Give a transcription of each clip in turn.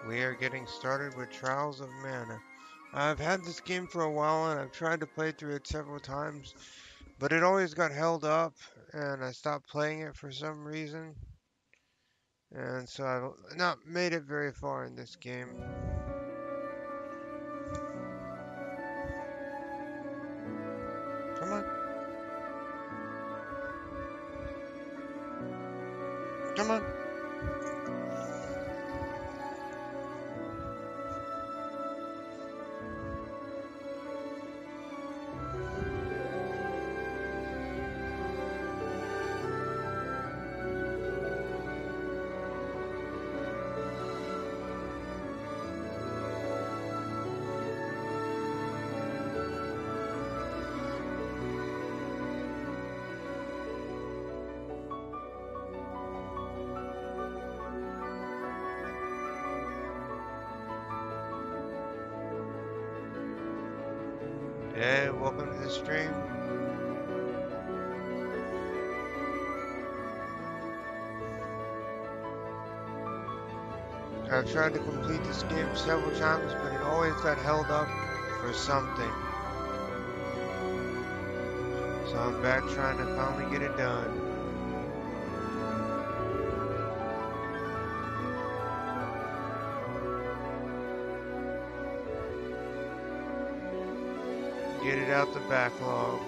We are getting started with Trials of Mana. I've had this game for a while and I've tried to play through it several times, but it always got held up and I stopped playing it for some reason. And so I've not made it very far in this game. Come on. Come on. Hey, welcome to the stream. I've tried to complete this game several times, but it always got held up for something. So I'm back trying to finally get it done. Get it out the backlog.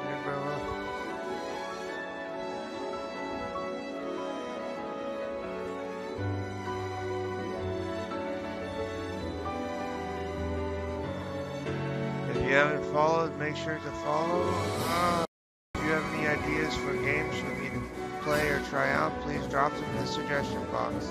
Hey, brother. If you haven't followed, make sure to follow. If you have any ideas for games for me to play or try out, please drop them in the suggestion box.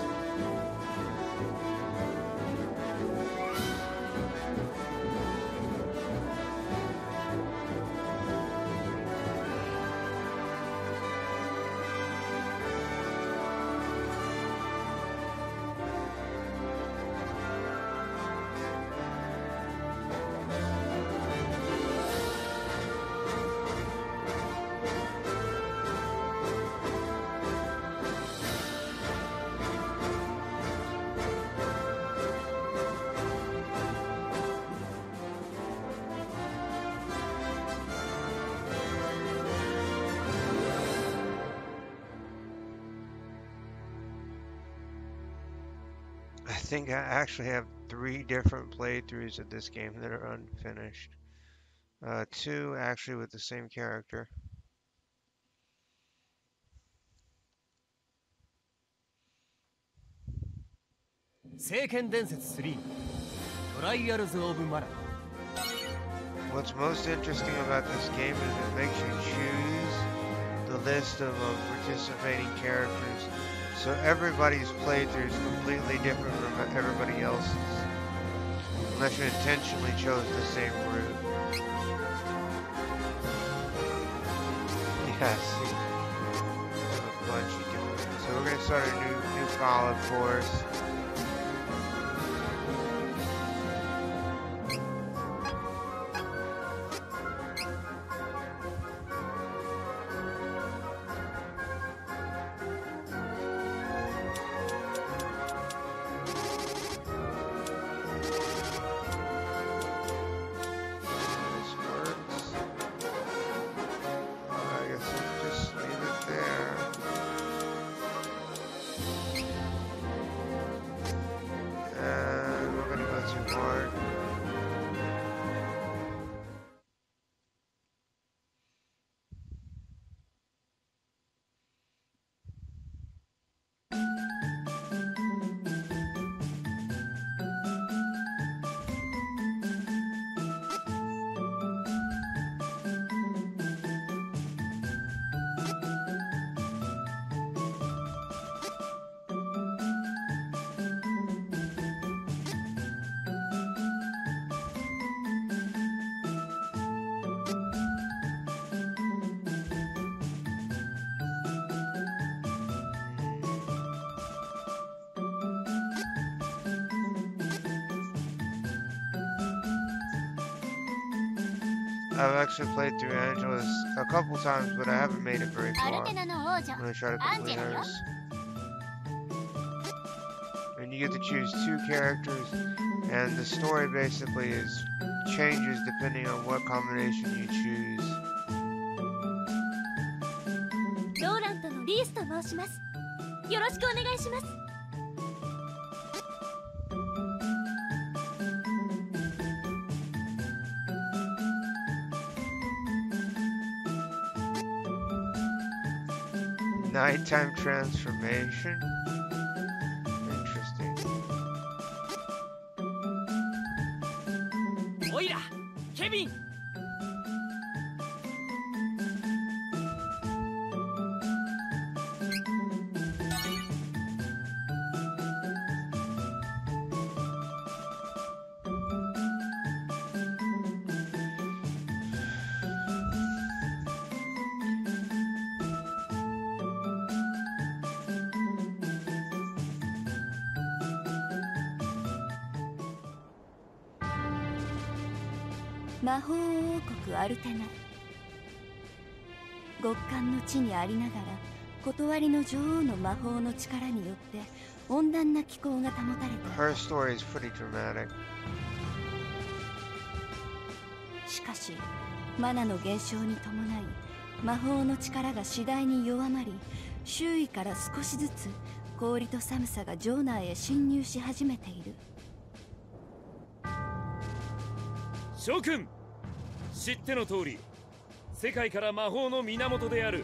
I think I actually have 3 different playthroughs of this game that are unfinished. 2 actually with the same character. What's most interesting about this game is it makes you choose the list of participating characters. So everybody's playthrough is completely different from everybody else's. Unless you intentionally chose the same route. Yes. A bunch of different. So we're going to start a new file, of course. I've actually played through Angela's a couple times, but I haven't made it very far when I try to complete hers. And you get to choose 2 characters, and the story basically changes depending on what combination you choose. ローラントのリースと申します。よろしくお願いします。Nighttime transformation? Interesting. おいら、ケビン。魔法王国アルテナ。極寒の地にありながら断りの女王の魔法の力によって温暖な気候が保たれた。 Her story is pretty dramatic. しかしマナの減少に伴い魔法の力が次第に弱まり、周囲から少しずつ氷と寒さが城内へ侵入し始めている。諸君、知っての通り、世界から魔法の源である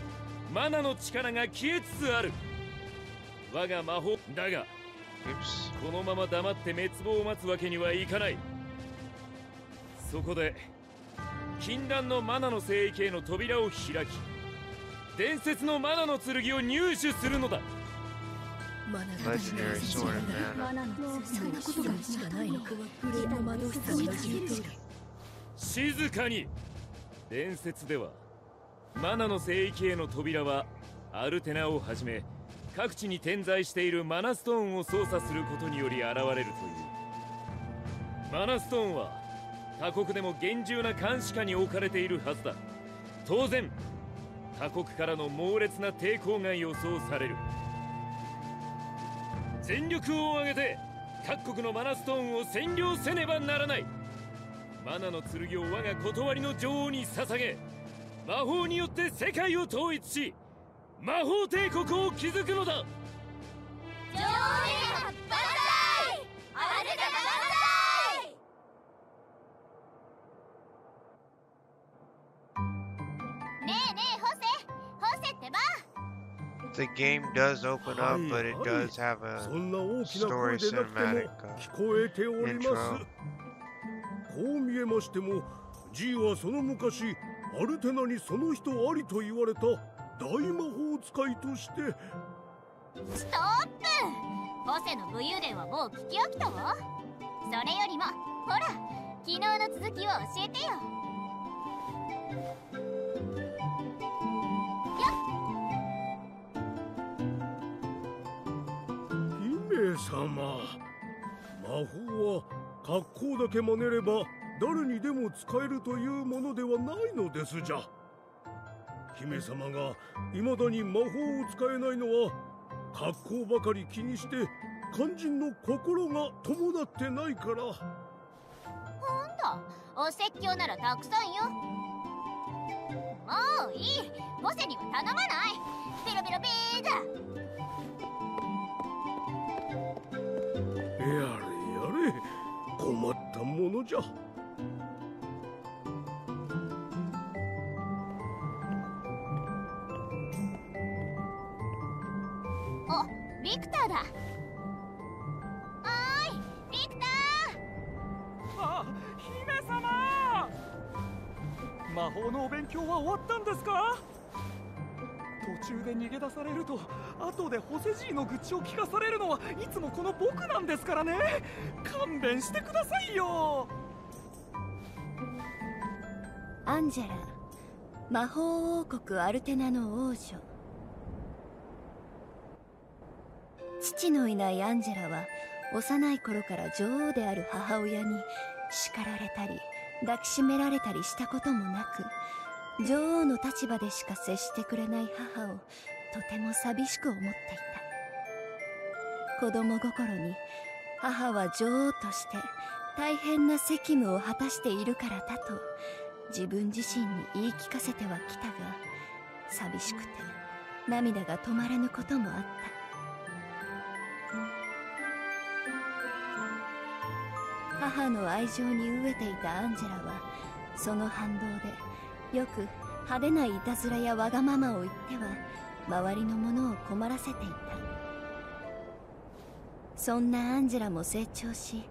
マナの力が消えつつある。我が魔法だが、このまま黙って滅亡を待つわけにはいかない。そこで禁断のマナの聖域への扉を開き、伝説のマナの剣を入手するのだ。Legendary sword of mana. そんなことがしかないのか。グレート魔導士さんが言う通り。静かに。伝説ではマナの聖域への扉はアルテナをはじめ各地に点在しているマナストーンを操作することにより現れるという。マナストーンは他国でも厳重な監視下に置かれているはずだ。当然他国からの猛烈な抵抗が予想される。全力を挙げて各国のマナストーンを占領せねばならない。マナの剣を我が断りの女王に捧げ、魔法によって世界を統一し、魔法帝国を築くのだ。女王へ万歳！アルテナ万歳！ねえねえ、ホセってば。 The game does open up, but it does have a story cinematic intro. こう見えましても、G はその昔アルテナにその人ありと言われた大魔法使いとして。ストップ！ホセの武勇伝はもう聞き飽きたわ。それよりもほら、昨日の続きを教えてよ。姫様、魔法は格好だけ真似れば誰にでも使えるというものではないのですじゃ。姫様が未だに魔法を使えないのは格好ばかり気にして肝心の心が伴ってないから。ほんだ、お説教ならたくさんよ。もういい、ホセには頼まない。ペロペロペーだ。やれやれ、困ったものじゃ。お、ビクターだ。おーい、ビクター。あ、姫様。魔法のお勉強は終わったんですか？途中で逃げ出されると後でホセジーの愚痴を聞かされるのはいつもこの僕なんですからね。勘弁してくださいよ。アンジェラ、魔法王国アルテナの王女。父のいないアンジェラは幼い頃から女王である母親に叱られたり抱きしめられたりしたこともなく、女王の立場でしか接してくれない母をとても寂しく思っていた。子供心に母は女王として大変な責務を果たしているからだと自分自身に言い聞かせてはきたが、寂しくて涙が止まらぬこともあった。母の愛情に飢えていたアンジェラはその反動でよく派手ないたずらやわがままを言っては周りの者を困らせていた。そんなアンジェラも成長し、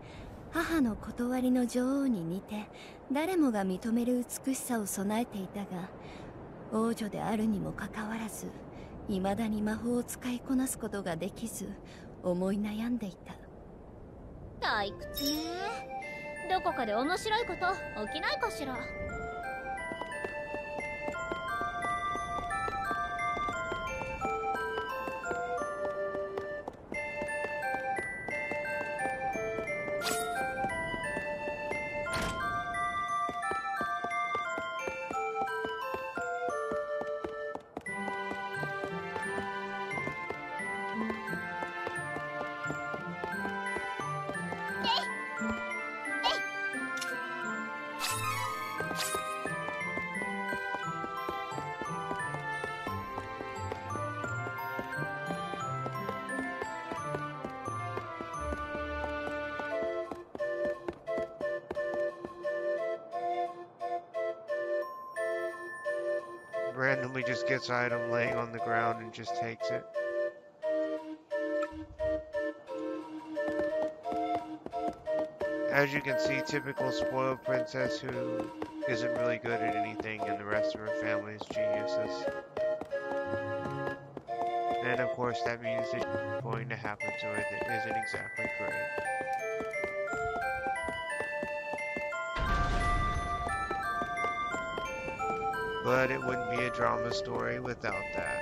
母の断りの女王に似て誰もが認める美しさを備えていたが、王女であるにもかかわらず未だに魔法を使いこなすことができず思い悩んでいた。退屈ね。どこかで面白いこと起きないかしら。Randomly just gets item laying on the ground and just takes it. As you can see, typical spoiled princess who isn't really good at anything and the rest of her family is geniuses. And of course that means it's going to happen to her that isn't exactly great. But it wouldn't be a drama story without that.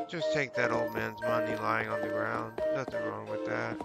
Just take that old man's money lying on the ground. Nothing wrong with that.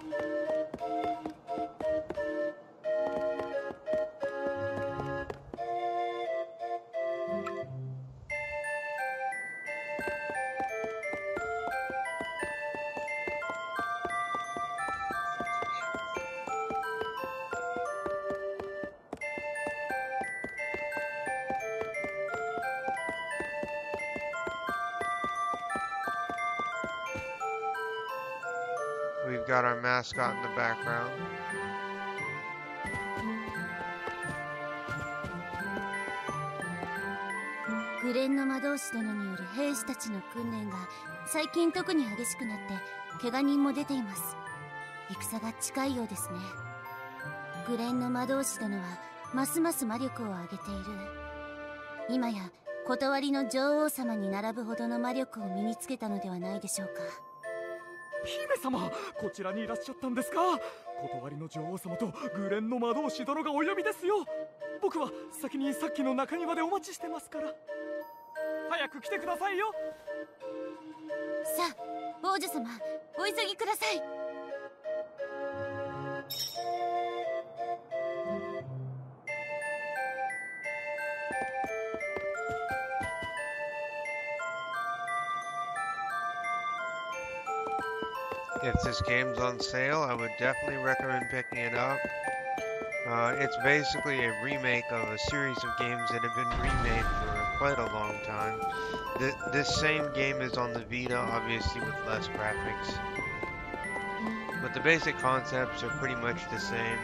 We've got our mascot in the background. グレンの魔導士殿による兵士たちの訓練が最近特に激しくなって怪我人も出ています。戦が近いようですね。グレンの魔導士殿はますます魔力を上げている。今や断りの女王様に並ぶほどの魔力を身につけたのではないでしょうか。姫様、こちらにいらっしゃったんですか。断りの女王様とグレンの魔導士殿がお呼びですよ。僕は先にさっきの中庭でお待ちしてますから。早く来てくださいよ。さあ、王女様、お急ぎください。If this game's on sale, I would definitely recommend picking it up. It's basically a remake of a series of games that have been remade for quite a long time. This same game is on the Vita, obviously with less graphics. But the basic concepts are pretty much the same.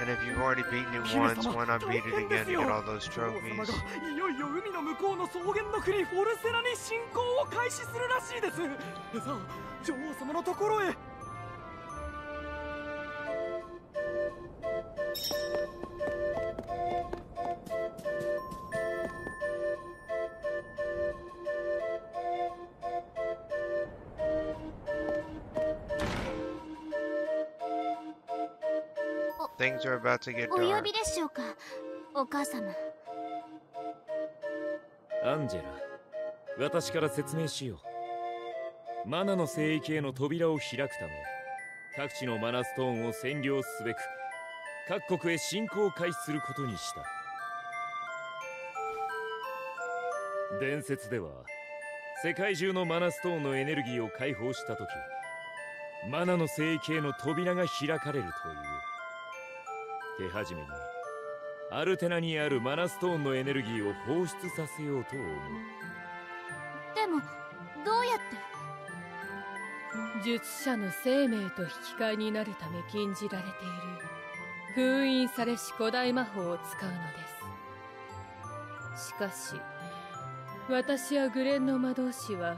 And if you've already beaten it once, why not beat it again to get all those trophies? いよいよ海の向こうの草原の国フォルセナに侵攻を開始するらしいです。さあ、女王様のところへ。Things are about to get お呼 dark. びでしょうか、お母様。アンジェラ、私から説明しよう。マナの聖域への扉を開くため、各地のマナストーンを占領すべく各国へ侵攻を開始することにした。伝説では世界中のマナストーンのエネルギーを解放した時、マナの聖域への扉が開かれるという。手始めにアルテナにあるマナストーンのエネルギーを放出させようと思う。でもどうやって？術者の生命と引き換えになるため禁じられている封印されし古代魔法を使うのです。しかし私やグレンの魔導士は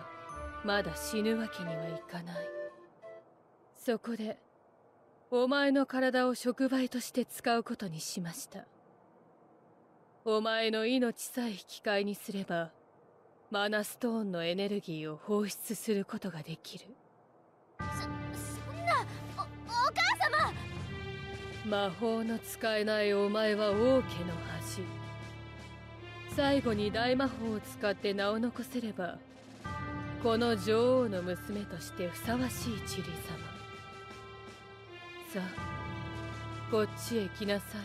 まだ死ぬわけにはいかない。そこでお前の体を触媒として使うことにしました。お前の命さえ引き換えにすればマナストーンのエネルギーを放出することができる。そんな、お母様。魔法の使えないお前は王家の恥。最後に大魔法を使って名を残せればこの女王の娘としてふさわしいチリ様。さあ、こっちへ来なさい。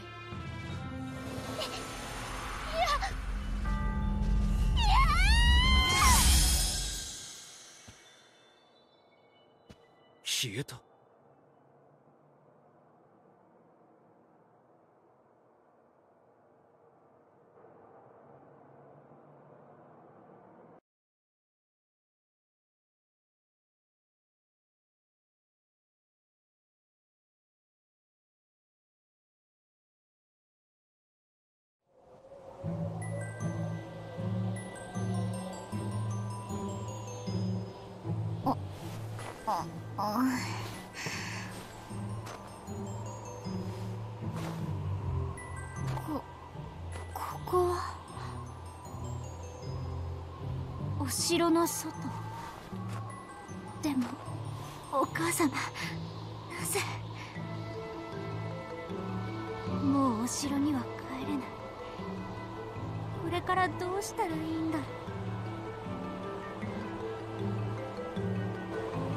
消えた。ここはお城の外。でもお母様、なぜ？もうお城には帰れない。これからどうしたらいいんだろう。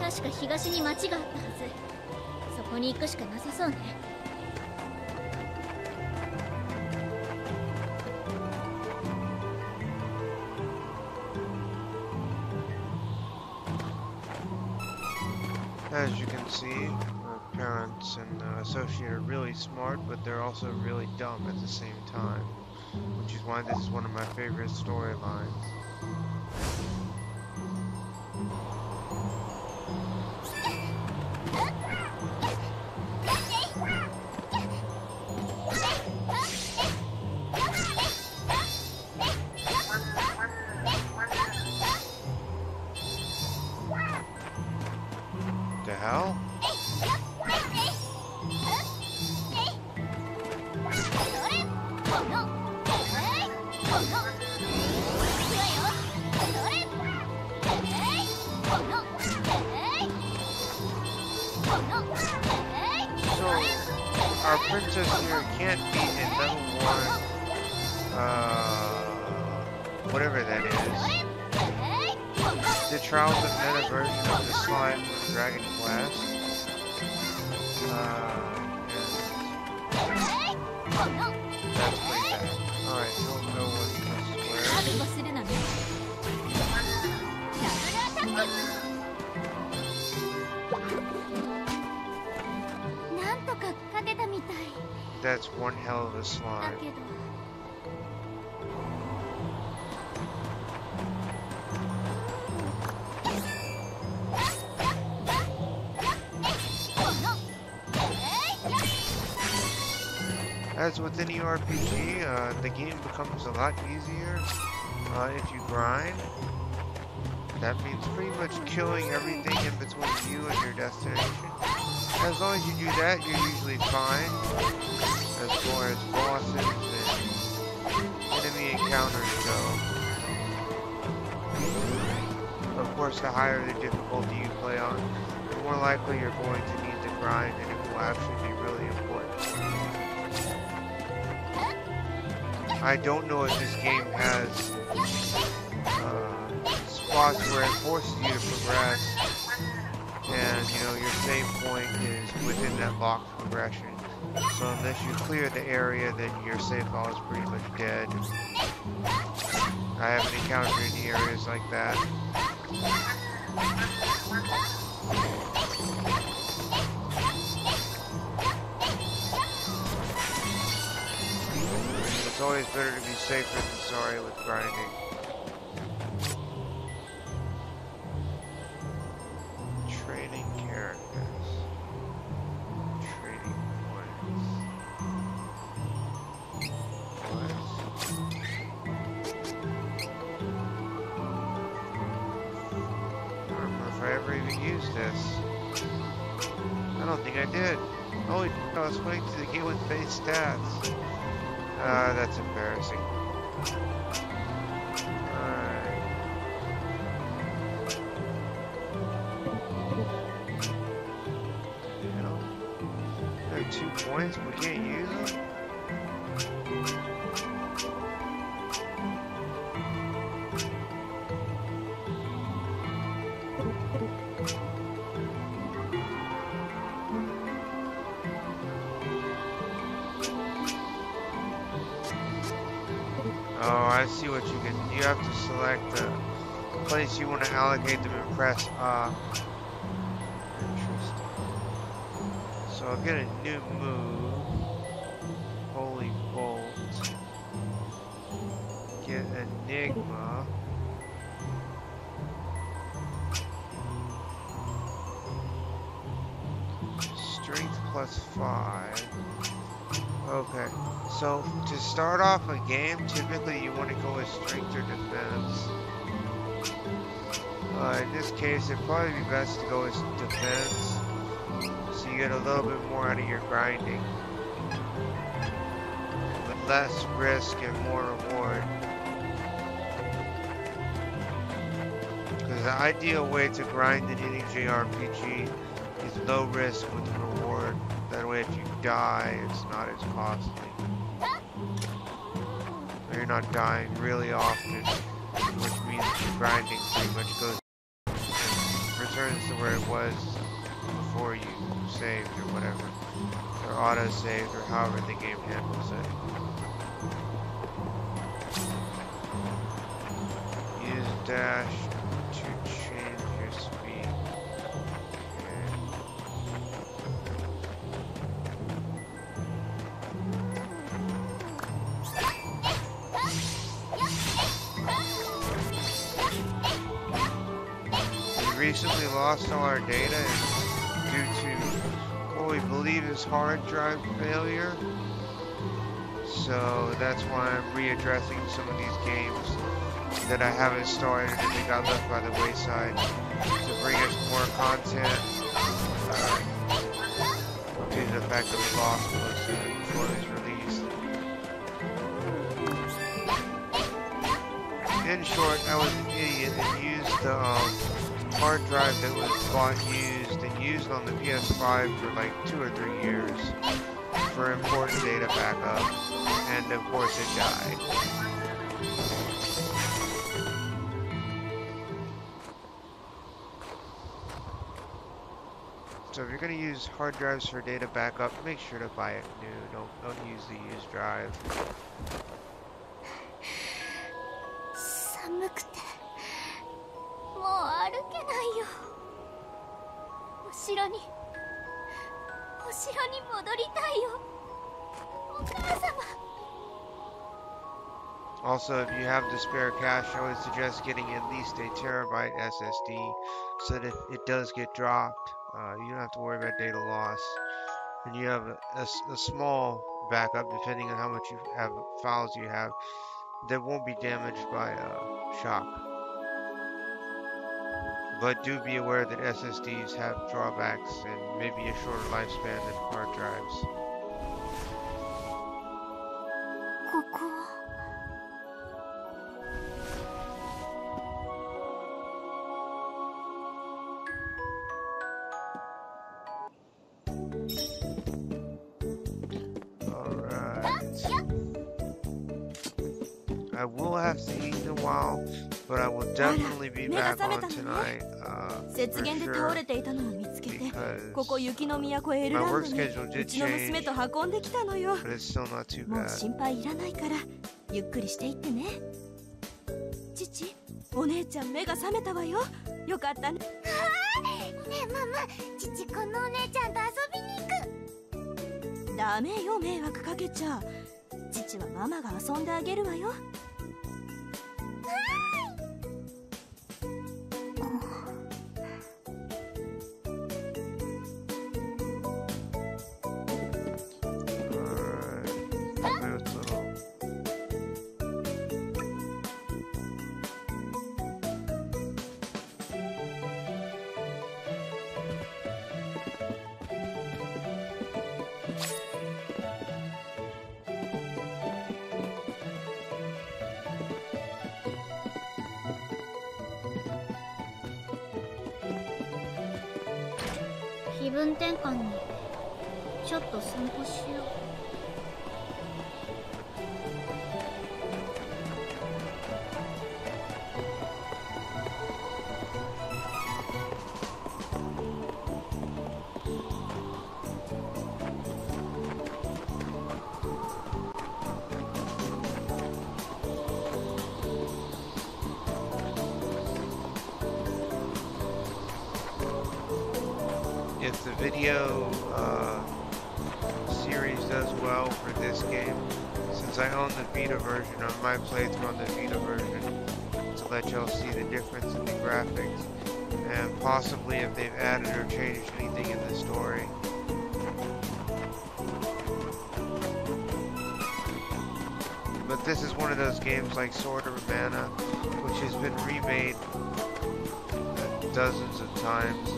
確か東に町があったはず。そこに行くしかなさそうね。As you can see, her parents and associate are really smart, but they're also really dumb at the same time, which is why this is one of my favorite storylines. The hell? So, our princess here can't beat in level 1, whatever that is. The Trials of Mana version of the slime from Dragon Quest. That's pretty bad. Alright, don't know what this where. That's one hell of a slime. As with any RPG, the game becomes a lot easier if you grind. That means pretty much killing everything in between you and your destination. As long as you do that, you're usually fine as far as bosses and enemy encounters go. Of course, the higher the difficulty you play on, the more likely you're going to need to grind, and it will actually be really important. I don't know if this game has spots where it forces you to progress, and you know your save point is within that locked progression. So unless you clear the area, then your save file is pretty much dead. I haven't encountered any areas like that. It's always better to be safer than sorry with grinding. Training characters. Training points. What? I don't remember if I ever even used this. I don't think I did. Holy, I was playing through the game with base stats. That's embarrassing. Alright. You know, there are 2 points, but we can't use them? Oh, I see what you can. You have to select the place you want to allocate them and press Interesting. So I'll get a new move. Holy Bolt. Get Enigma. Strength +5. Okay, so to start off a game, typically you want to go with strength or defense. In this case, it'd probably be best to go with defense, so you get a little bit more out of your grinding. With less risk and more reward. Because the ideal way to grind in any JRPG is low risk with reward. That way if you die, it's not as costly. Or you're not dying really often, which means the grinding pretty much goes returns to where it was before you saved or whatever. Or auto-saved or however the game handles it. Use dash to change your speed. Recently lost all our data due to what we believe is hard drive failure. So that's why I'm readdressing some of these games that I haven't started and they got left by the wayside to bring us more content due to the fact that we lost most of it before it was released. In short, I was an idiot and used the hard drive that was bought used and used on the PS5 for like 2 or 3 years for important data backup, and of course it died. So if you're going to use hard drives for data backup, make sure to buy it new. Don't use the used drive. 寒くてもう歩けないよ。お城に戻りたいよ。お母様。 Also, if you have the spare cash, I would suggest getting at least a terabyte SSD so that if it does get dropped, you don't have to worry about data loss. And you have a small backup, depending on how much you have files you have, that won't be damaged by shock. But do be aware that SSDs have drawbacks and maybe a shorter lifespan than hard drives. ここは I will have to eat in a while, but I will definitely be back on tonight. 雪原で倒れていたのを見つけて、ここ雪の都エルランドにうちの娘と運んできたのよ。もう心配いらないからゆっくりしていってね。父、お姉ちゃん目が覚めたわよ。よかったね。ねえママ、父このお姉ちゃんと遊びに行く。ダメよ、迷惑かけちゃ。父はママが遊んであげるわよ。気分転換にちょっと散歩しよう。If the video series does well for this game, since I own the Vita version, I might play through on the Vita version to let y'all see the difference in the graphics and possibly if they've added or changed anything in the story. But this is one of those games like Sword of Mana, which has been remade dozens of times,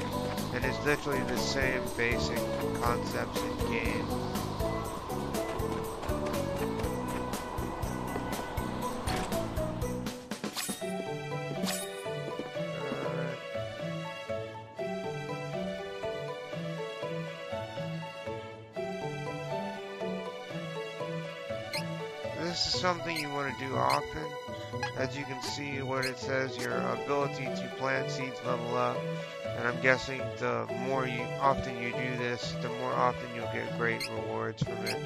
and it's literally the same basic concepts in game. This is something you want to do often. As you can see what it says, your ability to plant seeds level up. And I'm guessing the more often you do this, the more often you'll get great rewards from it.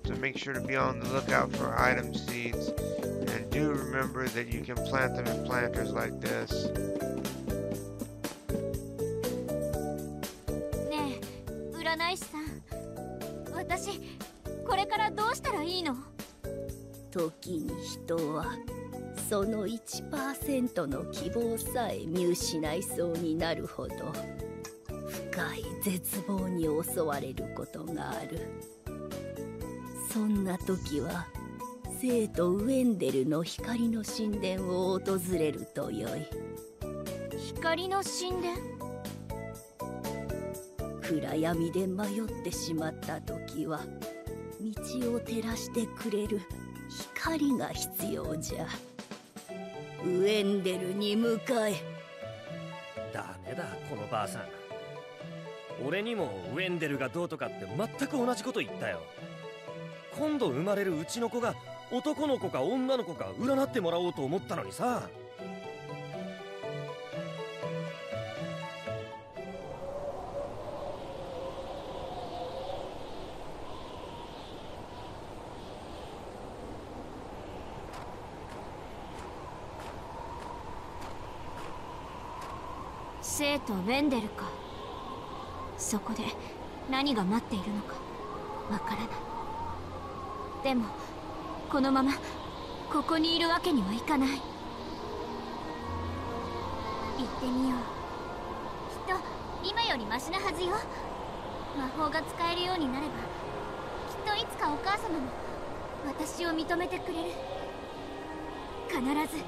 So make sure to be on the lookout for item seeds. And do remember that you can plant them in planters like this. ねえ、占い師さん、私これからどうしたらいいの？時に人はその 1% の希望さえ見失いそうになるほど深い絶望に襲われることがある。そんな時は生とウェンデルの光の神殿を訪れるとよい。光の神殿？暗闇で迷ってしまった時は道を照らしてくれる光が必要じゃ。ウェンデルに向かえ。ダメだこのばあさん。俺にもウェンデルがどうとかって全く同じこと言ったよ。今度生まれるうちの子が男の子か女の子か占ってもらおうと思ったのにさ。生とウェンデルか。そこで何が待っているのかわからない。でもこのままここにいるわけにはいかない。行ってみよう。きっと今よりマシなはずよ。魔法が使えるようになればきっといつかお母様も私を認めてくれる。必ず。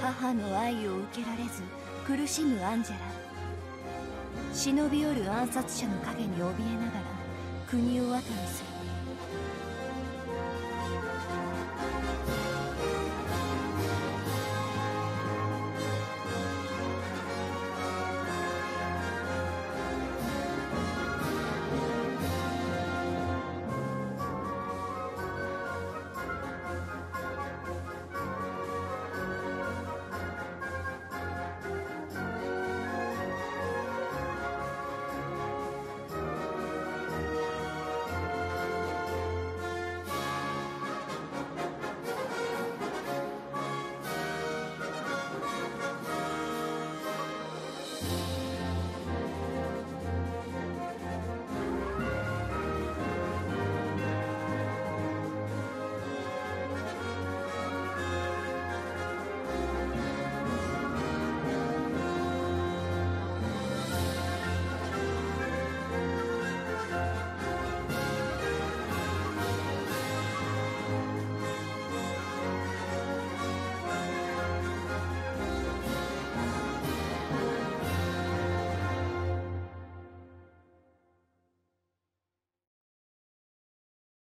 母の愛を受けられず苦しむアンジェラ。忍び寄る暗殺者の影に怯えながら国を後にする。